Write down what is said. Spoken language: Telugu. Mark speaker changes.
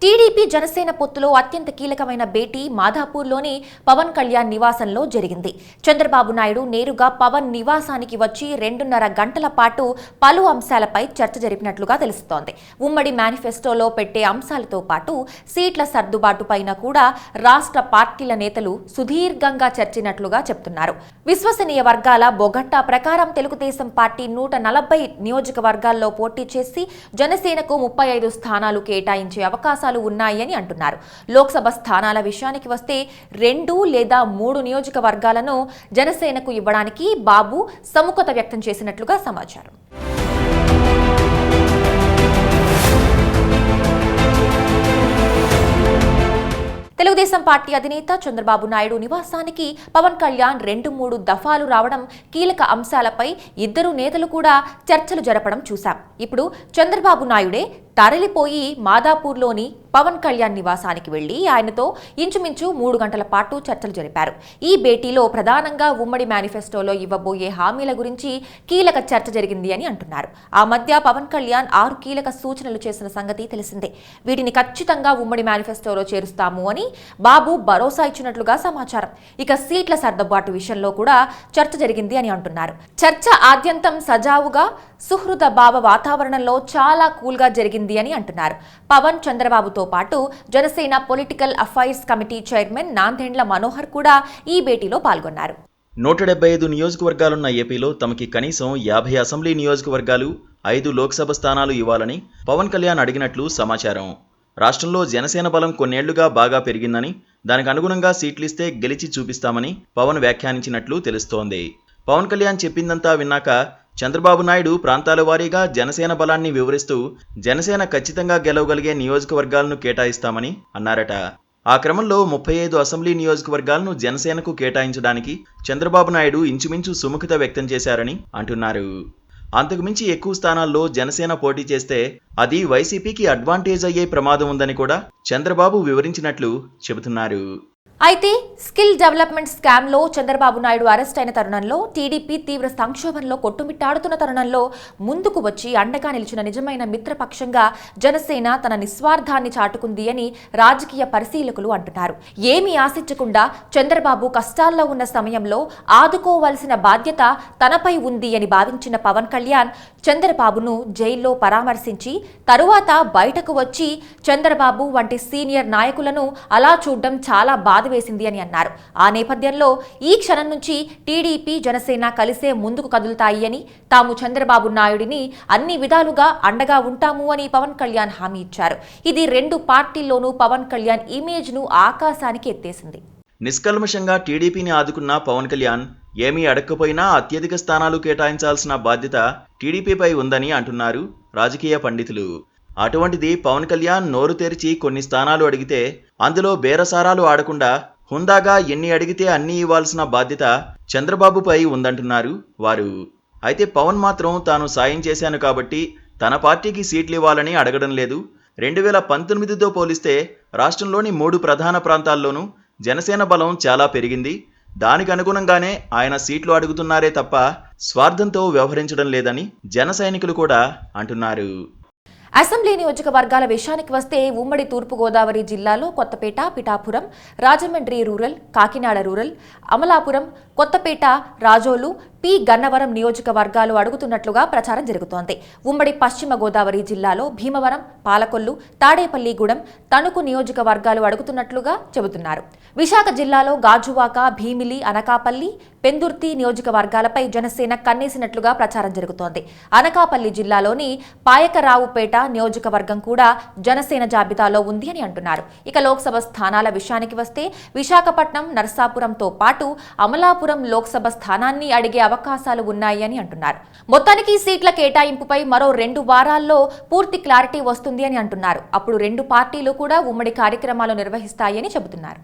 Speaker 1: టీడీపీ జనసేన పొత్తులో అత్యంత కీలకమైన భేటీ మాధాపూర్లోని పవన్ కళ్యాణ్ నివాసంలో జరిగింది. చంద్రబాబు నాయుడు నేరుగా పవన్ నివాసానికి వచ్చి 2.5 గంటల పాటు పలు అంశాలపై చర్చ జరిపినట్లుగా తెలుస్తోంది. ఉమ్మడి మేనిఫెస్టోలో పెట్టే అంశాలతో పాటు సీట్ల సర్దుబాటు పైన కూడా రాష్ట్ర పార్టీల నేతలు సుదీర్ఘంగా చర్చించినట్లుగా చెబుతున్నారు. విశ్వసనీయ వర్గాల బొగట్టా ప్రకారం తెలుగుదేశం పార్టీ 140 నియోజకవర్గాల్లో పోటీ చేసి జనసేనకు 35 స్థానాలు కేటాయించే అవకాశాలు ఉన్నాయని అంటున్నారు. లోక్సభ స్థానాల విషయానికి వస్తే 2 లేదా 3 నియోజకవర్గాలను జనసేనకు ఇవ్వడానికి బాబు సముఖత వ్యక్తం చేసినట్లుగా సమాచారం. తెలుగుదేశం పార్టీ అధినేత చంద్రబాబు నాయుడు నివాసానికి పవన్ కళ్యాణ్ 2-3 దఫాలు రావడం, కీలక అంశాలపై ఇద్దరు నేతలు కూడా చర్చలు జరపడం చూశాం. ఇప్పుడు చంద్రబాబు నాయుడే తరలిపోయి మాదాపూర్లోని పవన్ కళ్యాణ్ నివాసానికి వెళ్లి ఆయనతో ఇంచుమించు 3 గంటల పాటు చర్చలు జరిపారు. ఈ భేటీలో ప్రధానంగా ఉమ్మడి మేనిఫెస్టోలో ఇవ్వబోయే హామీల గురించి కీలక చర్చ జరిగింది అని అంటున్నారు. ఆ మధ్య పవన్ కళ్యాణ్ 6 కీలక సూచనలు చేసిన సంగతి తెలిసిందే. వీటిని ఖచ్చితంగా ఉమ్మడి మేనిఫెస్టోలో చేరుస్తాము అని బాబు భరోసా ఇచ్చినట్లుగా సమాచారం. ఇక సీట్ల సర్దుబాటు విషయంలో కూడా చర్చ జరిగింది అని అంటున్నారు. చర్చ ఆద్యంతం సజావుగా సుహృద భావ వాతావరణంలో చాలా కూల్గా జరిగింది అని అంటున్నారు. పవన్ చంద్రబాబుతో పాటు Janasena political affairs committee chairman Nadendla Manohar కూడా ఈ భేటీలో పాల్గొన్నారు.
Speaker 2: 175 నియోజకవర్గాలున్న ఏపీలో తమకి కనీసం 50 అసెంబ్లీ నియోజకవర్గాలు, 5 లోక్సభ స్థానాలు ఇవ్వాలని పవన్ కళ్యాణ్ అడిగినట్లు సమాచారం. రాష్ట్రంలో జనసేన బలం కొన్నేళ్లుగా బాగా పెరిగిందని, దానికి అనుగుణంగా సీట్లిస్తే గెలిచి చూపిస్తామని పవన్ వ్యాఖ్యానించినట్లు తెలుస్తోంది. పవన్ కళ్యాణ్ చెప్పిందంతా విన్నాక చంద్రబాబు నాయుడు ప్రాంతాల వారీగా జనసేన బలాన్ని వివరిస్తూ జనసేన ఖచ్చితంగా గెలవగలిగే నియోజకవర్గాలను కేటాయిస్తామని అన్నారట. ఆ క్రమంలో 35 అసెంబ్లీ నియోజకవర్గాలను జనసేనకు కేటాయించడానికి చంద్రబాబు నాయుడు ఇంచుమించు సుముఖత వ్యక్తం చేశారని అంటున్నారు. అంతకుమించి ఎక్కువ స్థానాల్లో జనసేన పోటీ చేస్తే అది వైసీపీకి అడ్వాంటేజ్ అయ్యే ప్రమాదం ఉందని కూడా చంద్రబాబు వివరించినట్లు చెబుతున్నారు.
Speaker 1: అయితే స్కిల్ డెవలప్మెంట్ స్కామ్ లో చంద్రబాబు నాయుడు అరెస్ట్ అయిన తరుణంలో టీడీపీ తీవ్ర సంక్షోభంలో కొట్టుమిట్టాడుతున్న తరుణంలో ముందుకు వచ్చి అండగా నిలిచిన నిజమైన మిత్రపక్షంగా జనసేన తన నిస్వార్థాన్ని చాటుకుంది అని రాజకీయ పరిశీలకులు అంటున్నారు. ఏమీ ఆశించకుండా చంద్రబాబు కష్టాల్లో ఉన్న సమయంలో ఆదుకోవాల్సిన బాధ్యత తనపై ఉంది అని భావించిన పవన్ కళ్యాణ్ చంద్రబాబును జైల్లో పరామర్శించి తరువాత బయటకు వచ్చి చంద్రబాబు వంటి సీనియర్ నాయకులను అలా చూడడం చాలా బాధ వేసింది అని అన్నారు. ఆ నేపథ్యంలో ఈ క్షణం నుంచి టీడీపీ జనసేన కలిసే ముందుకు కదులుతాయి అని, తాము చంద్రబాబు నాయుడిని అన్ని విధాలుగా అండగా ఉంటాము అని పవన్ కళ్యాణ్ హామీ ఇచ్చారు. ఇది 2 పార్టీల్లోనూ పవన్ కళ్యాణ్ ఇమేజ్ ను ఆకాశానికి ఎత్తేసింది.
Speaker 2: నిష్కల్మషంగా టీడీపీని ఆదుకున్న పవన్ కళ్యాణ్ ఏమీ అడగకపోయినా అత్యధిక స్థానాలు కేటాయించాల్సిన బాధ్యత టీడీపీపై ఉందని అంటున్నారు రాజకీయ పండితులు. అటువంటిది పవన్ కళ్యాణ్ నోరు తెరిచి కొన్ని స్థానాలు అడిగితే అందులో బేరసారాలు ఆడకుండా హుందాగా ఎన్ని అడిగితే అన్ని ఇవ్వాల్సిన బాధ్యత చంద్రబాబుపై ఉందంటున్నారు వారు. అయితే పవన్ మాత్రం తాను సాయం చేశాను కాబట్టి తన పార్టీకి సీట్లు ఇవ్వాలని అడగడం లేదు. 2019తో పోలిస్తే రాష్ట్రంలోని 3 ప్రధాన ప్రాంతాల్లోనూ జనసేన బలం చాలా పెరిగింది. దానికి అనుగుణంగానే ఆయన సీట్లు అడుగుతున్నారే తప్ప స్వార్థంతో వ్యవహరించడం లేదని జన సైనికులు కూడా అంటున్నారు.
Speaker 1: అసెంబ్లీ నియోజకవర్గాల విషయానికి వస్తే ఉమ్మడి తూర్పుగోదావరి జిల్లాలో Kothapeta, Pithapuram, Rajahmundry rural, Kakinada rural, Amalapuram, Kothapeta, Razole, P Gannavaram నియోజకవర్గాలు అడుగుతున్నట్లుగా ప్రచారం జరుగుతోంది. ఉమ్మడి పశ్చిమ గోదావరి జిల్లాలో భీమవరం, పాలకొల్లు, తాడేపల్లిగూడెం, తణుకు నియోజకవర్గాలు అడుగుతున్నట్లుగా చెబుతున్నారు. విశాఖ జిల్లాలో గాజువాక, భీమిలి, అనకాపల్లి, పెందుర్తి నియోజకవర్గాలపై జనసేన కన్నేసినట్లుగా ప్రచారం జరుగుతోంది. అనకాపల్లి జిల్లాలోని పాయకరావుపేట నియోజకవర్గం కూడా జనసేన జాబితాలో ఉంది అని అంటున్నారు. ఇక లోక్సభ స్థానాల విషయానికి వస్తే విశాఖపట్నం, నర్సాపురంతో పాటు అమలాపురం లోక్సభ స్థానాన్ని అడిగే అవకాశాలు ఉన్నాయి అని అంటున్నారు. మొత్తానికి సీట్ల కేటాయింపుపై మరో 2 వారాల్లో పూర్తి క్లారిటీ వస్తుంది అని అంటున్నారు. అప్పుడు 2 పార్టీలు కూడా ఉమ్మడి కార్యక్రమాలు నిర్వహిస్తాయని చెబుతున్నారు.